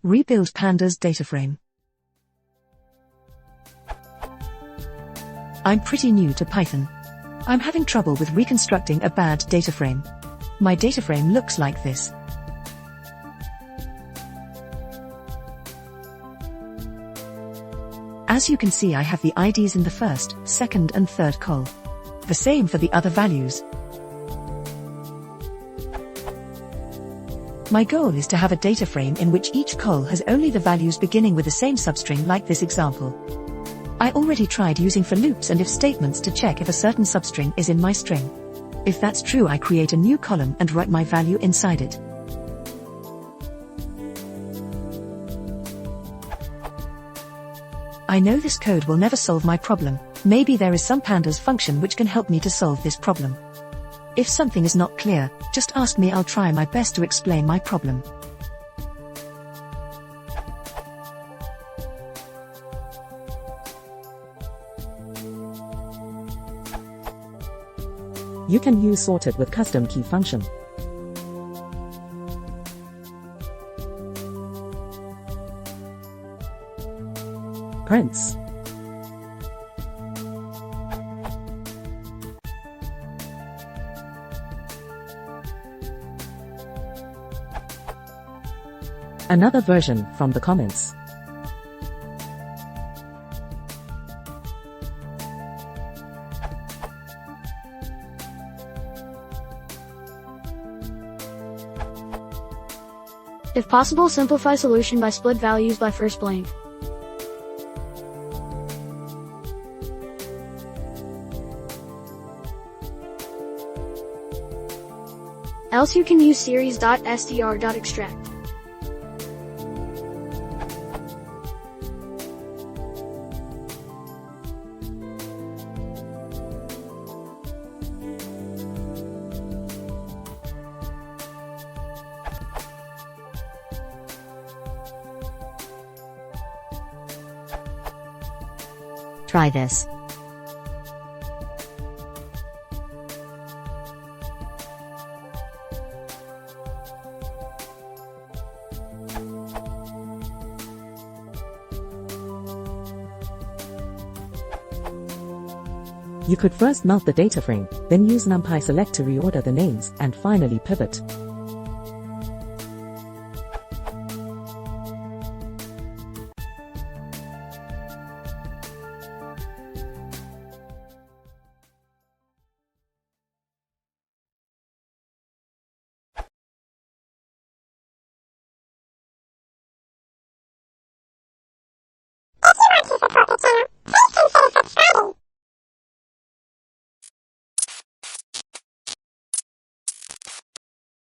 Rebuild Pandas Dataframe. I'm pretty new to Python. I'm having trouble with reconstructing a bad dataframe. My dataframe looks like this. As you can see, I have the IDs in the first, second and third col. The same for the other values. My goal is to have a data frame in which each col has only the values beginning with the same substring, like this example. I already tried using for loops and if statements to check if a certain substring is in my string. If that's true, I create a new column and write my value inside it. I know this code will never solve my problem. Maybe there is some Pandas function which can help me to solve this problem. If something is not clear, just ask me. I'll try my best to explain my problem. You can use sorted with custom key function. Prints. Another version from the comments. If possible, simplify solution by split values by first blank. Else you can use series.str.extract. Try this. You could first mount the data frame, then use NumPy select to reorder the names, and finally pivot.